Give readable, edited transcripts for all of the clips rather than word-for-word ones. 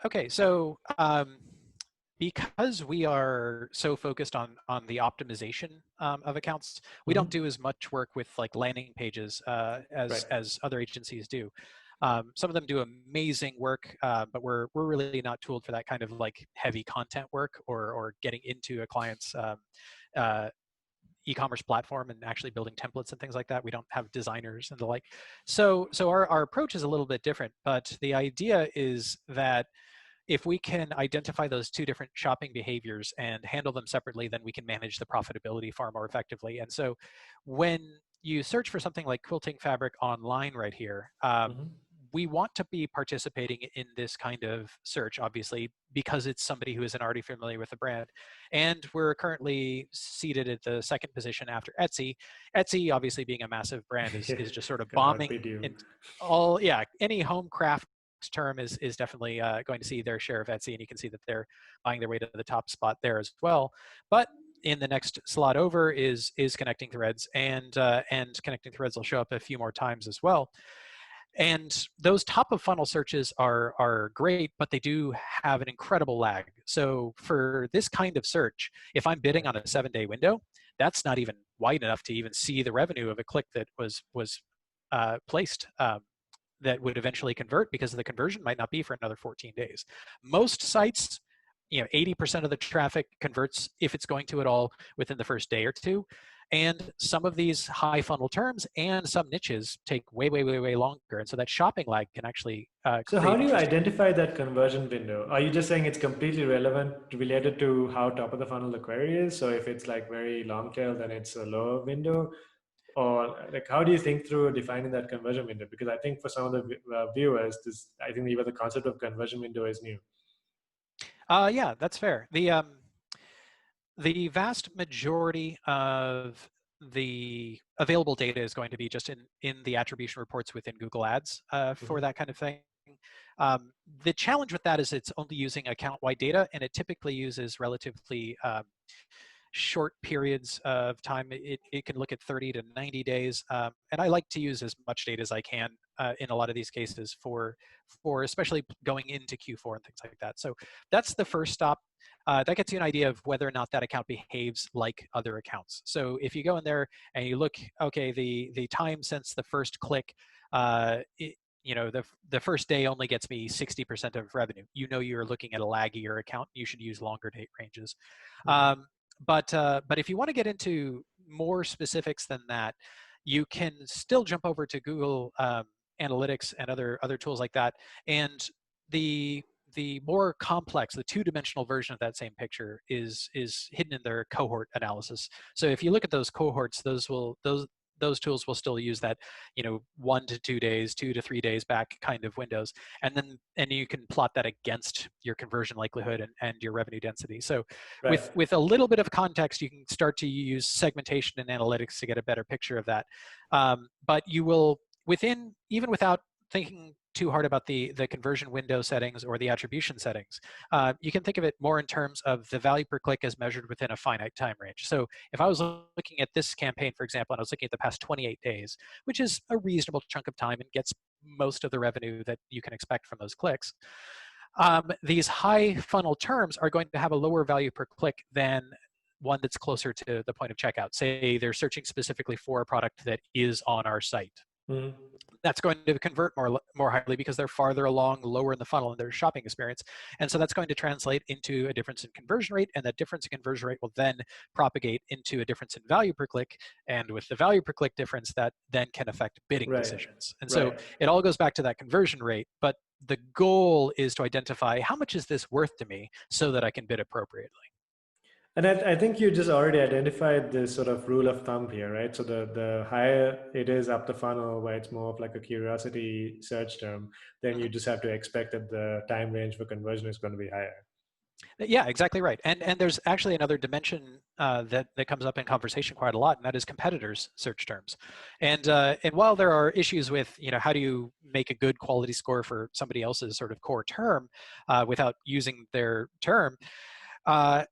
Okay, so because we are so focused on the optimization of accounts, we don't Hmm. do as much work with like landing pages Right. as other agencies do. Some of them do amazing work, but we're really not tooled for that kind of like heavy content work or getting into a client's uh, e-commerce platform and actually building templates and things like that. We don't have designers and the like. So our approach is a little bit different, but the idea is that if we can identify those two different shopping behaviors and handle them separately, then we can manage the profitability far more effectively. And so when you search for something like quilting fabric online right here, Hmm. we want to be participating in this kind of search, obviously, because it's somebody who isn't already familiar with the brand. And we're currently seated at the second position after Etsy. Etsy, obviously being a massive brand, Yeah, is just sort of could bombing outbid you. in all, yeah, any home craft term is definitely going to see their share of Etsy, and you can see that they're buying their way to the top spot there as well. But in the next slot over is connecting threads, and connecting threads will show up a few more times as well. And those top of funnel searches are great, but they do have an incredible lag. So for this kind of search, if I'm bidding Right. on a 7-day window, that's not even wide enough to even see the revenue of a click that was placed. That would eventually convert, because the conversion might not be for another 14 days. Most sites, 80% of the traffic converts, if it's going to at all, within the first day or two. And some of these high funnel terms and some niches take way, way, way, way longer. And so that shopping lag can actually So how create do you interesting. identify that conversion window? Are you just saying it's completely relevant related to how top of the funnel the query is? So if it's like very long tail, then it's a lower window? Or like how do you think through defining that conversion window? Because I think for some of the viewers, this I think even the concept of conversion window is new. Yeah, that's fair. The vast majority of the available data is going to be just in the attribution reports within Google Ads for Hmm. that kind of thing. The challenge with that is it's only using account-wide data, and it typically uses relatively short periods of time. It can look at 30 to 90 days. And I like to use as much data as I can in a lot of these cases for especially going into Q4 and things like that. So that's the first stop. That gets you an idea of whether or not that account behaves like other accounts. So if you go in there and you look, okay, the time since the first click, the first day only gets me 60% of revenue. You're looking at a laggier account. You should use longer date ranges. Hmm. Um, but if you want to get into more specifics than that, you can still jump over to Google Analytics and other tools like that. And the more complex, the two-dimensional version of that same picture is hidden in their cohort analysis. So if you look at those cohorts, those tools will still use that 1 to 2 days, 2 to 3 days back kind of windows, and you can plot that against your conversion likelihood and your revenue density. So Right. with a little bit of context, you can start to use segmentation and analytics to get a better picture of that. But you will, even without thinking too hard about the conversion window settings or the attribution settings, you can think of it more in terms of the value per click as measured within a finite time range. So if I was looking at this campaign, for example, and I was looking at the past 28 days, which is a reasonable chunk of time and gets most of the revenue that you can expect from those clicks, these high funnel terms are going to have a lower value per click than one that's closer to the point of checkout. Say they're searching specifically for a product that is on our site. Hmm. That's going to convert more highly because they're farther along, lower in the funnel in their shopping experience. And so that's going to translate into a difference in conversion rate, and that difference in conversion rate will then propagate into a difference in value per click. And with the value per click difference, that then can affect bidding Right. decisions. And so Right. it all goes back to that conversion rate, but the goal is to identify how much is this worth to me so that I can bid appropriately. And I think you just already identified this sort of rule of thumb here, right? So the higher it is up the funnel, where it's more of like a curiosity search term, then you Mhm. just have to expect that the time range for conversion is going to be higher. Yeah, exactly right. And there's actually another dimension that comes up in conversation quite a lot, and that is competitors' search terms. And while there are issues with how do you make a good quality score for somebody else's sort of core term without using their term, uh,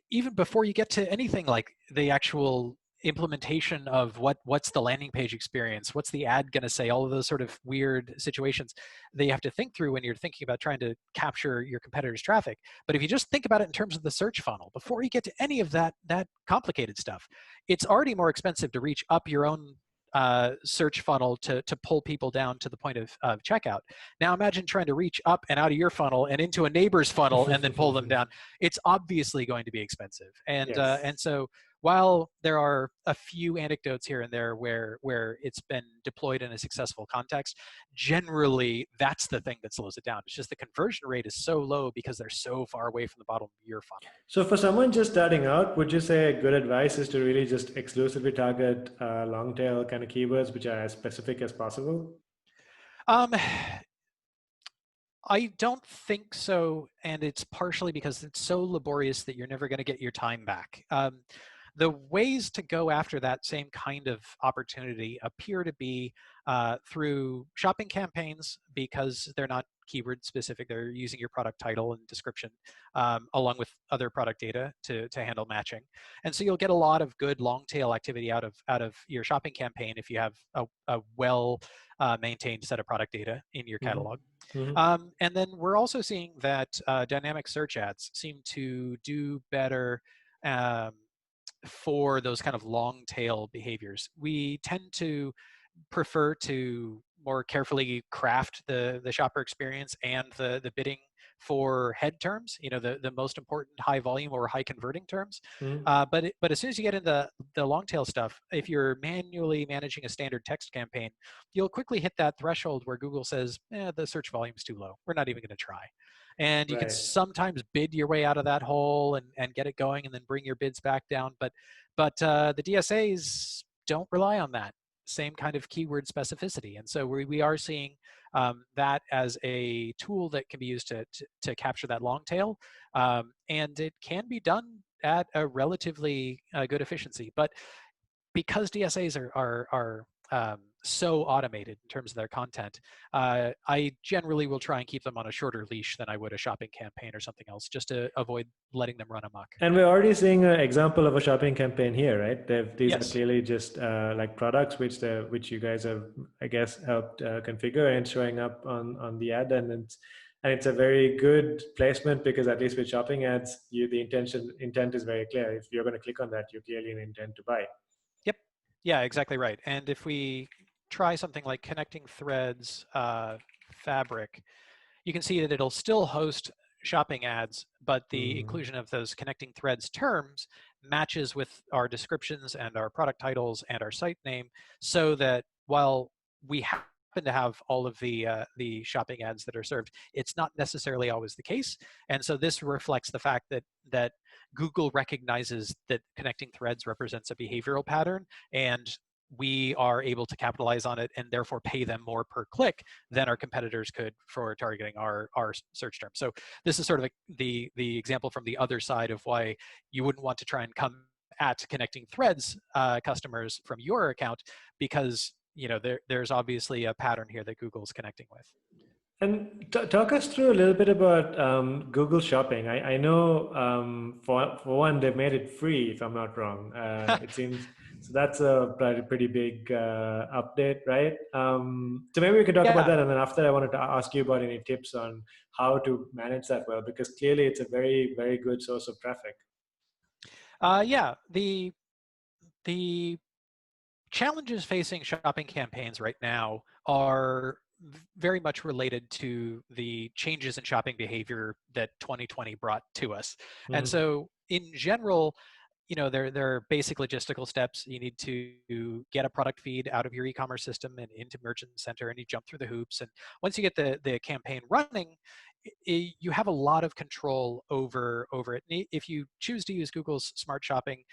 even before you get to anything like the actual implementation of what's the landing page experience, what's the ad going to say, all of those sort of weird situations that you have to think through when you're thinking about trying to capture your competitors' traffic. But if you just think about it in terms of the search funnel, before you get to any of that complicated stuff, it's already more expensive to reach up your own search funnel to pull people down to the point of checkout. Now imagine trying to reach up and out of your funnel and into a neighbor's funnel and then pull them down. It's obviously going to be expensive. Yes. And so while there are a few anecdotes here and there where it's been deployed in a successful context, generally that's the thing that slows it down. It's just the conversion rate is so low because they're so far away from the bottom of your funnel. So for someone just starting out, would you say good advice is to really just exclusively target long tail kind of keywords which are as specific as possible? Um, I don't think so, and it's partially because it's so laborious that you're never going to get your time back. The ways to go after that same kind of opportunity appear to be through shopping campaigns because they're not keyword specific. They're using your product title and description along with other product data to handle matching. And so you'll get a lot of good long tail activity out of your shopping campaign if you have a well maintained set of product data in your Hmm. catalog. Hmm. And then we're also seeing that dynamic search ads seem to do better um, for those kind of long tail behaviors. We tend to prefer to more carefully craft the shopper experience and the bidding for head terms, the most important high volume or high converting terms. Hmm. But as soon as you get into the long tail stuff, if you're manually managing a standard text campaign, you'll quickly hit that threshold where Google says, the search volume's too low. We're not even going to try. And you can Right. sometimes bid your way out of that hole and get it going and then bring your bids back down. But the DSAs don't rely on that same kind of keyword specificity. And so we are seeing that as a tool that can be used to capture that long tail. And it can be done at a relatively good efficiency. But because DSAs are so automated in terms of their content, I generally will try and keep them on a shorter leash than I would a shopping campaign or something else, just to avoid letting them run amok. And we're already seeing an example of a shopping campaign here, right? These are Yes. clearly just like products which you guys have, I guess, helped configure and showing up on the ad, and it's a very good placement because at least with shopping ads, the intent is very clear. If you're going to click on that, you clearly intend to buy. Yep. Yeah, exactly right. And if we try something like connecting threads fabric, you can see that it'll still host shopping ads, but the Mm-hmm. inclusion of those connecting threads terms matches with our descriptions and our product titles and our site name, so that while we happen to have all of the shopping ads that are served, it's not necessarily always the case. And so this reflects the fact that Google recognizes that connecting threads represents a behavioral pattern, and we are able to capitalize on it and therefore pay them more per click than our competitors could for targeting our search terms. So this is sort of the example from the other side of why you wouldn't want to try and come at connecting threads customers from your account, because there's obviously a pattern here that Google's connecting with. And talk us through a little bit about Google Shopping. I know for one they've made it free, if I'm not wrong. It seems so. That's a pretty big update, right? So maybe we can talk about Yeah, that, and then after I wanted to ask you about any tips on how to manage that well, because clearly it's a very good source of traffic. yeah. The challenges facing shopping campaigns right now are very much related to the changes in shopping behavior that 2020 brought to us. And Mm-hmm. so in general, there are basic logistical steps. You need to get a product feed out of your e-commerce system and into Merchant Center, and you jump through the hoops. And once you get the campaign running, you have a lot of control over it. If you choose to use Google's Smart Shopping,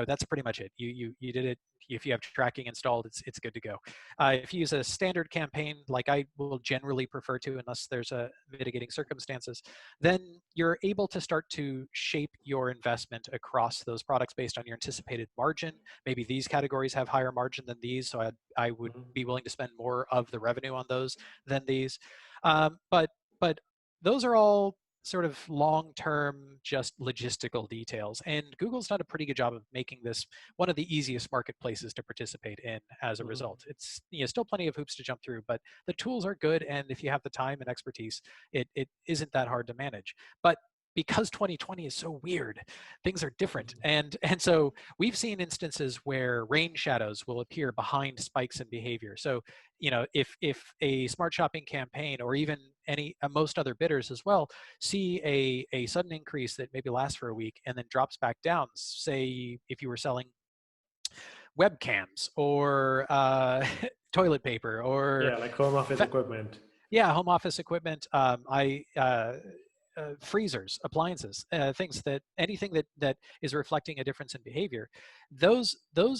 that's pretty much it. You did it. If you have tracking installed, it's good to go. If you use a standard campaign, like I will generally prefer to, unless there's a mitigating circumstances, then you're able to start to shape your investment across those products based on your anticipated margin. Maybe these categories have higher margin than these, so I would be willing to spend more of the revenue on those than these. But those are all sort of long-term, just logistical details. And Google's done a pretty good job of making this one of the easiest marketplaces to participate in as a Hmm. result. It's still plenty of hoops to jump through, but the tools are good, and if you have the time and expertise, it isn't that hard to manage. But because 2020 is so weird, things are different, and so we've seen instances where rain shadows will appear behind spikes in behavior. So if a smart shopping campaign, or even any most other bidders as well, see a sudden increase that maybe lasts for a week and then drops back down, say if you were selling webcams or toilet paper or Yeah, like home office equipment. yeah, home office equipment. I freezers, appliances, things that anything that is reflecting a difference in behavior. Those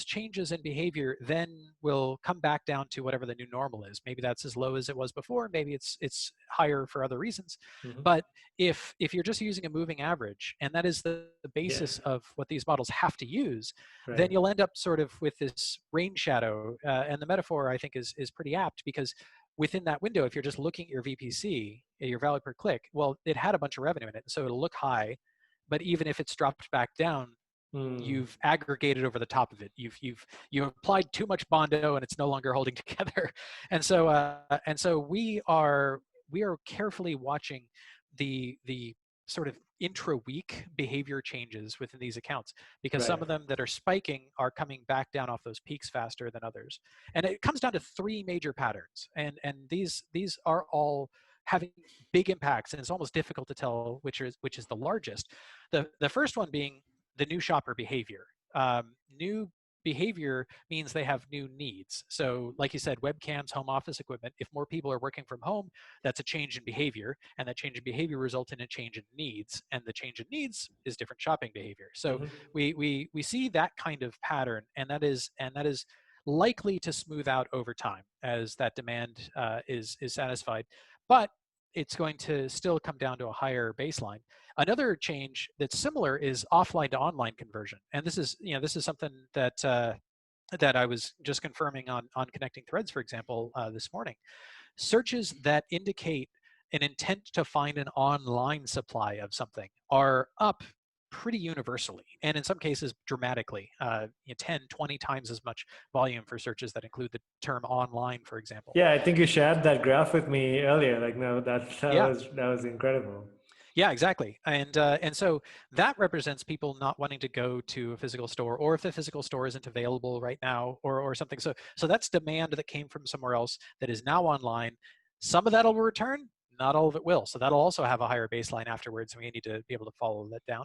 changes in behavior then will come back down to whatever the new normal is. Maybe that's as low as it was before. Maybe it's higher for other reasons. Hmm. But if you're just using a moving average, and that is the Yeah, basis of what these models have to use, then right. you'll end up sort of with this rain shadow. And the metaphor, I think, is pretty apt, because within that window, if you're just looking at your VPC, your value per click, well, it had a bunch of revenue in it, so it'll look high. But even if it's dropped back down, Mm, you've aggregated over the top of it. You've applied too much bondo, and it's no longer holding together. And so we are carefully watching the sort of intra-week behavior changes within these accounts, because right. some of them that are spiking are coming back down off those peaks faster than others. And it comes down to three major patterns, and these are all having big impacts, and it's almost difficult to tell which is the largest. The first one being the new shopper behavior. New behavior means they have new needs. So, like you said, webcams, home office equipment, if more people are working from home, that's a change in behavior. And that change in behavior results in a change in needs. And the change in needs is different shopping behavior. So Hmm. we see that kind of pattern, and that is likely to smooth out over time as that demand is satisfied. But it's going to still come down to a higher baseline. Another change that's similar is offline to online conversion, and this is something that I was just confirming on connecting threads, for example, this morning. Searches that indicate an intent to find an online supply of something are up pretty universally, and in some cases dramatically, 10, 20 times as much volume for searches that include the term online, for example. Yeah, I think you shared that graph with me earlier. Like, no, that Yeah. was incredible. Yeah, exactly. And so that represents people not wanting to go to a physical store, or if the physical store isn't available right now, or something. So that's demand that came from somewhere else that is now online. Some of that will return, not all of it will. So that'll also have a higher baseline afterwards, and we need to be able to follow that down.